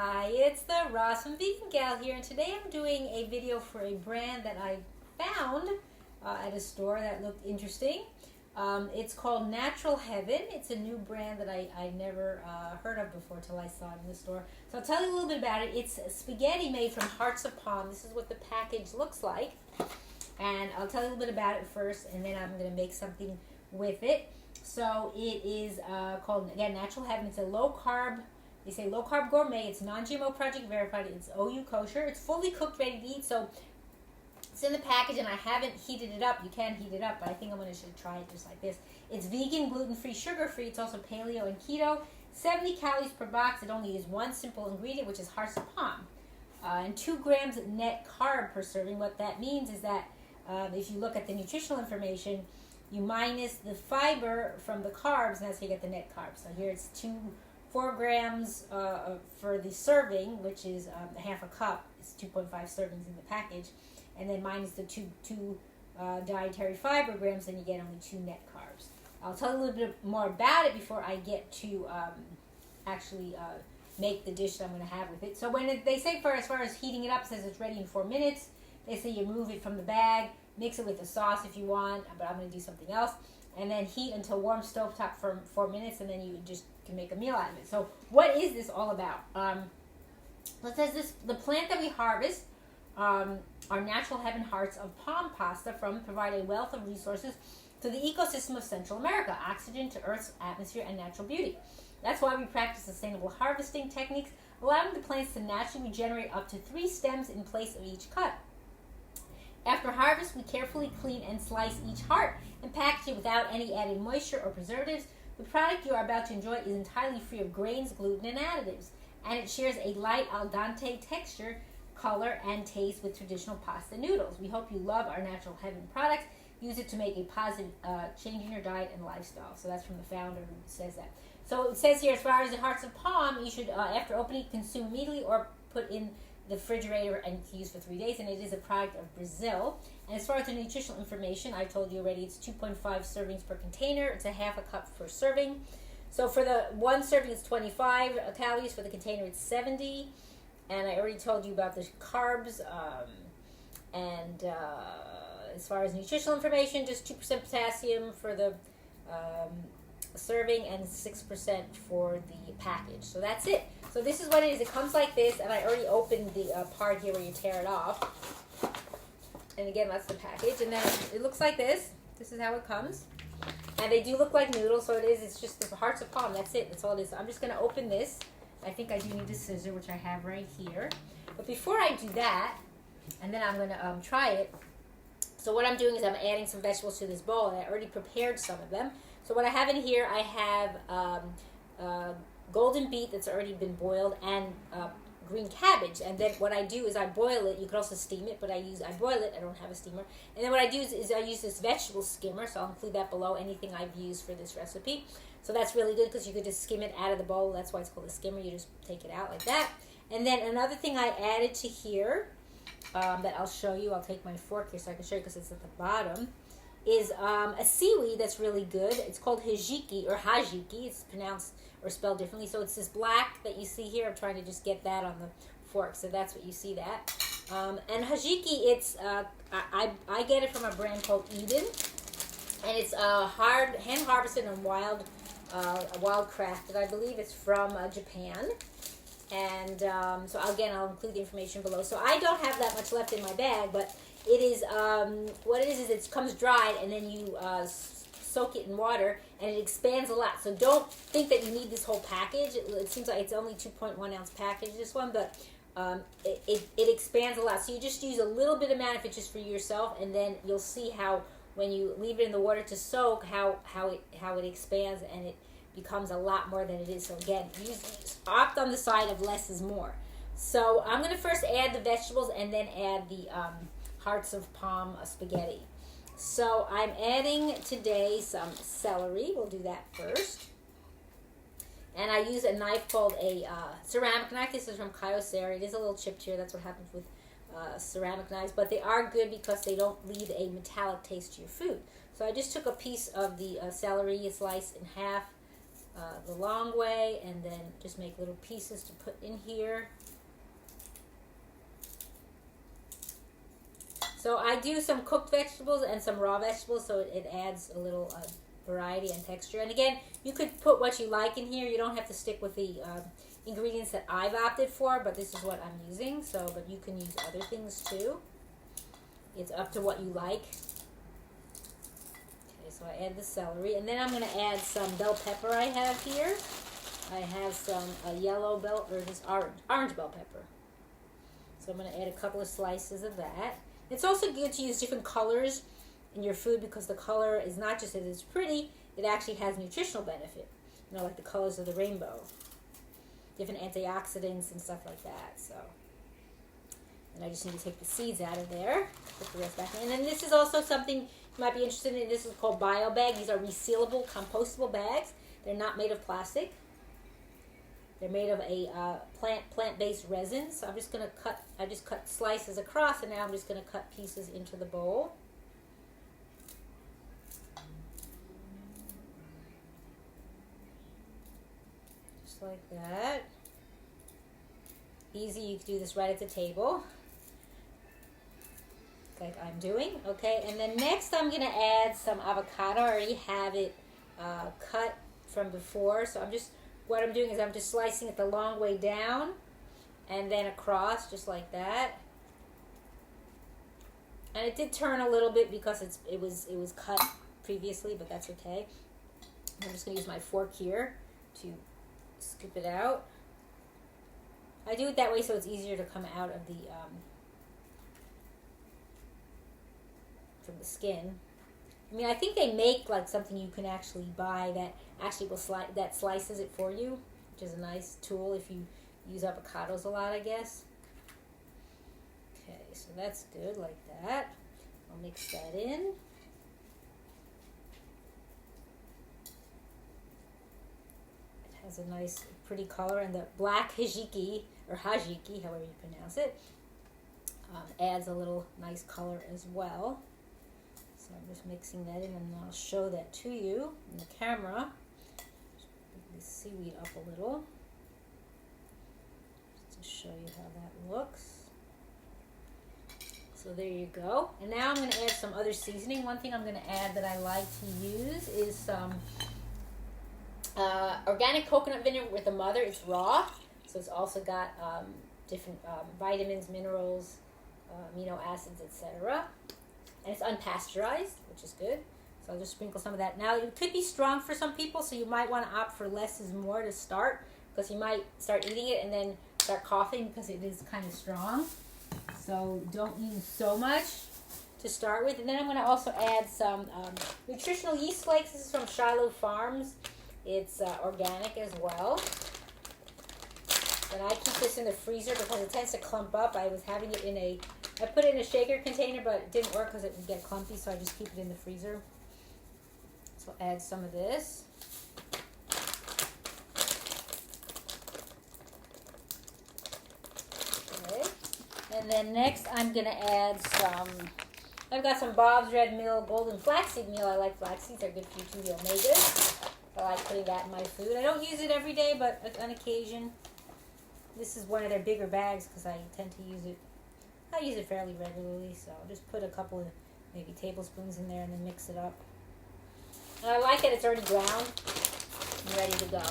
Hi, it's the Ross from Vegan Gal here, and today I'm doing a video for a brand that I found at a store that looked interesting. It's called Natural Heaven. It's a new brand that I never heard of before till I saw it in the store. So I'll tell you a little bit about it. It's spaghetti made from hearts of palm. This is what the package looks like. And I'll tell you a little bit about it first, and then I'm going to make something with it. So it is called, again, Natural Heaven. It's a low-carb, they say low-carb gourmet. It's non-GMO project verified. It's OU kosher. It's fully cooked, ready to eat. So it's in the package, and I haven't heated it up. You can heat it up, but I think I'm going to try it just like this. It's vegan, gluten-free, sugar-free. It's also paleo and keto. 70 calories per box. It only uses one simple ingredient, which is hearts of palm. And 2 grams net carb per serving. What that means is that if you look at the nutritional information, you minus the fiber from the carbs, and that's how you get the net carbs. So here it's 4 grams for the serving, which is half a cup. It's 2.5 servings in the package. And then minus the two dietary fiber grams, then you get only 2 net carbs. I'll tell you a little bit more about it before I get to actually make the dish that I'm going to have with it. So when they say as far as heating it up, it says it's ready in 4 minutes. They say you remove it from the bag, mix it with the sauce if you want, but I'm going to do something else. And then heat until warm stovetop for 4 minutes, and then you just can make a meal out of it. So what is this all about? It says the plant that we harvest are Natural Heaven hearts of palm pasta provide a wealth of resources to the ecosystem of Central America, oxygen to Earth's atmosphere, and natural beauty. That's why we practice sustainable harvesting techniques, allowing the plants to naturally regenerate up to 3 stems in place of each cut. After harvest, we carefully clean and slice each heart and package it without any added moisture or preservatives. The product you are about to enjoy is entirely free of grains, gluten, and additives, and it shares a light al dente texture, color, and taste with traditional pasta noodles. We hope you love our Natural Heaven products. Use it to make a positive change in your diet and lifestyle. So that's from the founder who says that. So it says here, as far as the hearts of palm, you should, after opening, consume immediately or put in the refrigerator and use for 3 days, and it is a product of Brazil. And as far as the nutritional information, I told you already, it's 2.5 servings per container. It's a half a cup per serving. So for the one serving, it's 25 calories. For the container, it's 70. And I already told you about the carbs. As far as nutritional information, just 2% potassium for the serving and 6% for the package. So that's it. So this is what it is. It comes like this, and I already opened the part here where you tear it off. And again, that's the package. And then it looks like this. This is how it comes. And they do look like noodles, so it is. It's just the hearts of palm. That's it. That's all it is. So I'm just going to open this. I think I do need a scissor, which I have right here. But before I do that, and then I'm going to try it. So what I'm doing is I'm adding some vegetables to this bowl, and I already prepared some of them. So what I have in here, I have golden beet that's already been boiled, and green cabbage. And then what I do is I boil it. You could also steam it, but I boil it. I don't have a steamer. And then what I do is I use this vegetable skimmer, so I'll include that below, anything I've used for this recipe. So that's really good because you could just skim it out of the bowl. That's why it's called a skimmer. You just take it out like that. And then another thing I added to here that I'll show you. I'll take my fork here so I can show you because it's at the bottom. Is a seaweed that's really good. It's called Hijiki or Hajiki. It's pronounced or spelled differently. So it's this black that you see here. I'm trying to just get that on the fork. So that's what you see that. And Hajiki, it's I get it from a brand called Eden, and it's hand harvested and wild crafted. I believe it's from Japan. And so again, I'll include the information below. So I don't have that much left in my bag, but it is, what it is it comes dried, and then you soak it in water, and it expands a lot. So don't think that you need this whole package. It seems like it's only 2.1 ounce package, this one, but it expands a lot. So you just use a little bit amount if it's just for yourself, and then you'll see how when you leave it in the water to soak, how it expands, and it becomes a lot more than it is. So again, opt on the side of less is more. So I'm going to first add the vegetables and then add the hearts of palm spaghetti. So I'm adding today some celery. We'll do that first. And I use a knife called a ceramic knife. This is from Kyocera. It is a little chipped here. That's what happens with ceramic knives. But they are good because they don't leave a metallic taste to your food. So I just took a piece of the celery, sliced in half, the long way, and then just make little pieces to put in here. So I do some cooked vegetables and some raw vegetables, so it adds a little variety and texture. And again, you could put what you like in here. You don't have to stick with the ingredients that I've opted for, but this is what I'm using. So, but you can use other things too. It's up to what you like. Okay, so I add the celery, and then I'm going to add some bell pepper I have here. I have some yellow bell, or this orange bell pepper. So I'm going to add a couple of slices of that. It's also good to use different colors in your food because the color is not just that it's pretty, it actually has nutritional benefit. You know, like the colors of the rainbow. Different antioxidants and stuff like that. So, and I just need to take the seeds out of there. Put the rest back in. And then this is also something you might be interested in. This is called BioBag. These are resealable, compostable bags. They're not made of plastic. They're made of a plant-based resin. So I'm just going to cut, I just cut slices across, and now I'm just going to cut pieces into the bowl. Just like that. Easy, you can do this right at the table, like I'm doing. Okay, and then next I'm going to add some avocado. I already have it cut from before, so what I'm doing is I'm just slicing it the long way down and then across, just like that. And it did turn a little bit because it was cut previously, but that's okay. I'm just going to use my fork here to scoop it out. I do it that way so it's easier to come out of the from the skin. I mean, I think they make like something you can actually buy that actually will that slices it for you, which is a nice tool if you use avocados a lot, I guess. Okay, so that's good like that. I'll mix that in. It has a nice, pretty color, and the black Hijiki, or Hajiki, however you pronounce it, adds a little nice color as well. So I'm just mixing that in, and I'll show that to you in the camera. Just put the seaweed up a little, just to show you how that looks. So there you go. And now I'm going to add some other seasoning. One thing I'm going to add that I like to use is some organic coconut vinegar with the mother. It's raw, so it's also got different vitamins, minerals, amino acids, etc. And it's unpasteurized, which is good. So I'll just sprinkle some of that. Now, it could be strong for some people, so you might want to opt for less is more to start, because you might start eating it and then start coughing because it is kind of strong. So don't use so much to start with. And then I'm going to also add some nutritional yeast flakes. This is from Shiloh Farms. It's organic as well. And I keep this in the freezer because it tends to clump up. I was having it I put it in a shaker container, but it didn't work because it would get clumpy, so I just keep it in the freezer. So I'll add some of this. Okay. And then next I'm going to add I've got some Bob's Red Mill Golden Flaxseed Meal. I like flaxseeds. They're good for you too, the omegas. I like putting that in my food. I don't use it every day, but on occasion. This is one of their bigger bags because I tend to use it. I use it fairly regularly, so I'll just put a couple of maybe tablespoons in there and then mix it up. And I like that it's already ground and ready to go.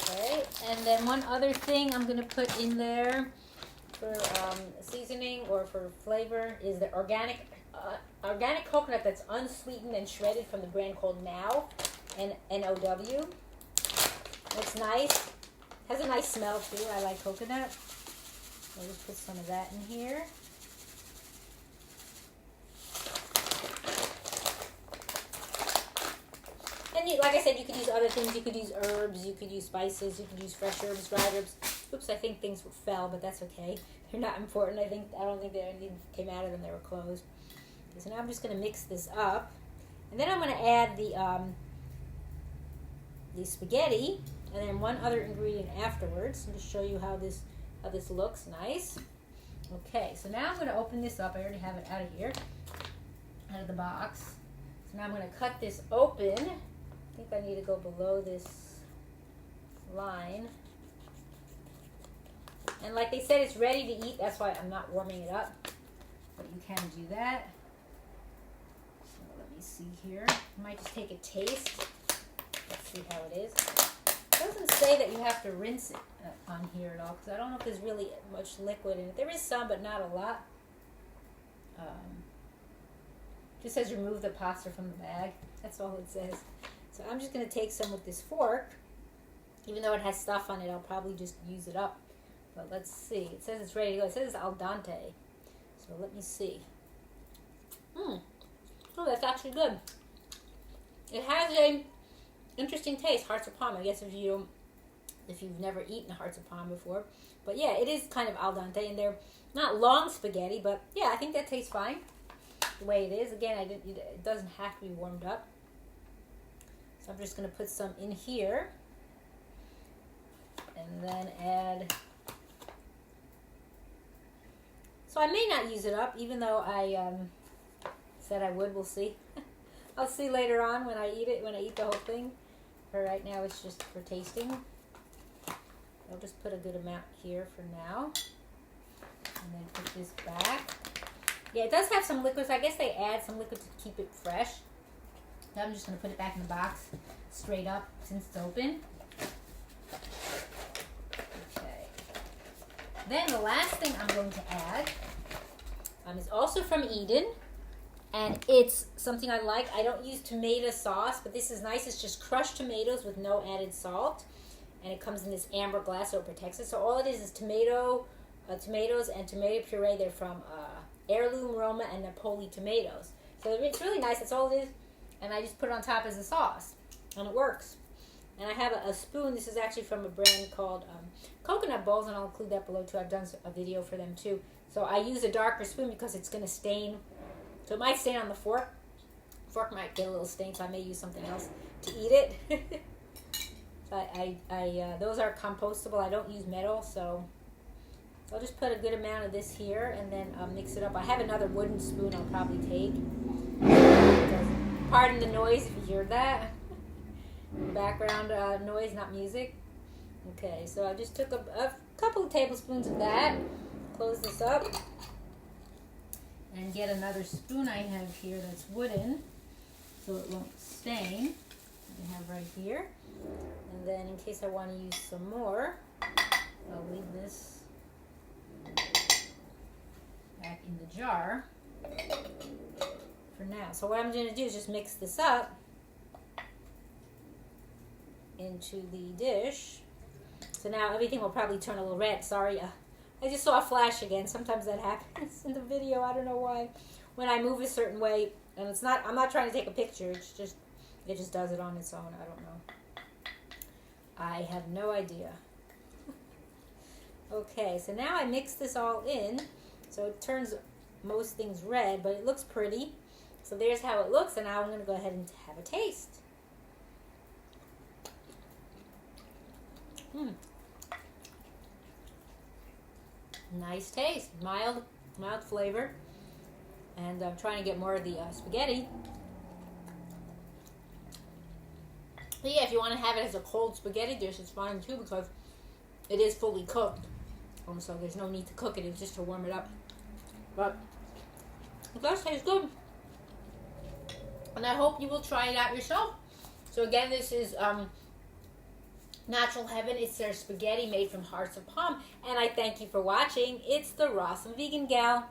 Okay, and then one other thing I'm going to put in there for seasoning or for flavor is the organic coconut that's unsweetened and shredded from the brand called Now, N-O-W. It's nice. Has a nice smell too. I like coconut. I'll just put some of that in here. And like I said, you could use other things. You could use herbs. You could use spices. You could use fresh herbs, dried herbs. Oops, I think things fell, but that's okay. They're not important. I don't think anything came out of them. They were closed. So now I'm just going to mix this up, and then I'm going to add the spaghetti, and then one other ingredient afterwards, and just show you how this looks nice. Okay, so now I'm going to open this up. I already have it out of the box. So now I'm going to cut this open, I think I need to go below this line. And like they said, it's ready to eat. That's why I'm not warming it up. But you can do that. So let me see here. I might just take a taste. Let's see how it is. It doesn't say that you have to rinse it on here at all, because I don't know if there's really much liquid in it. There is some, but not a lot. Just says remove the pasta from the bag. That's all it says. So I'm just going to take some with this fork. Even though it has stuff on it, I'll probably just use it up. But let's see. It says it's ready to go. It says it's al dente. So let me see. Oh, that's actually good. It has a interesting taste. Hearts of palm. I guess if you've never eaten hearts of palm before. But yeah, it is kind of al dente, and they're not long spaghetti. But yeah, I think that tastes fine the way it is. Again, it doesn't have to be warmed up. So I'm just going to put some in here. And then add... So I may not use it up, even though I said I would. We'll see. I'll see later on when I eat it, when I eat the whole thing. For right now, it's just for tasting. I'll just put a good amount here for now. And then put this back. Yeah, it does have some liquids. I guess they add some liquid to keep it fresh. So I'm just going to put it back in the box straight up since it's open. Okay. Then the last thing I'm going to add is also from Eden. And it's something I like. I don't use tomato sauce, but this is nice. It's just crushed tomatoes with no added salt. And it comes in this amber glass, so it protects it. So all it is tomatoes and tomato puree. They're from Heirloom, Roma, and Napoli tomatoes. So it's really nice. That's all it is. And I just put it on top as a sauce. And it works. And I have a spoon. This is actually from a brand called Coconut Bowls, and I'll include that below too. I've done a video for them too. So I use a darker spoon because it's going to stain. So it might stain on the fork. Fork might get a little stain, so I may use something else to eat it. So those are compostable. I don't use metal, so I'll just put a good amount of this here and then mix it up. I have another wooden spoon I'll probably take. Pardon the noise if you hear that. Background noise, not music. Okay, so I just took a couple of tablespoons of that. Close this up. And get another spoon I have here that's wooden, so it won't stain. I have right here. And then in case I want to use some more, I'll leave this back in the jar for now. So what I'm going to do is just mix this up into the dish. So now everything will probably turn a little red. Sorry, I just saw a flash again. Sometimes that happens in the video. I don't know why. When I move a certain way, and I'm not trying to take a picture. It just does it on its own. I don't know. I have no idea. Okay, so now I mix this all in. So it turns most things red, but it looks pretty. So there's how it looks, and now I'm going to go ahead and have a taste. Nice taste, mild flavor, and I'm trying to get more of the spaghetti. But yeah, if you want to have it as a cold spaghetti dish, it's fine too because it is fully cooked. So there's no need to cook it; it's just to warm it up. But it does taste good, and I hope you will try it out yourself. So again, this is Natural Heaven. It's their spaghetti made from hearts of palm. And I thank you for watching. It's the Rawesome Vegan Gal.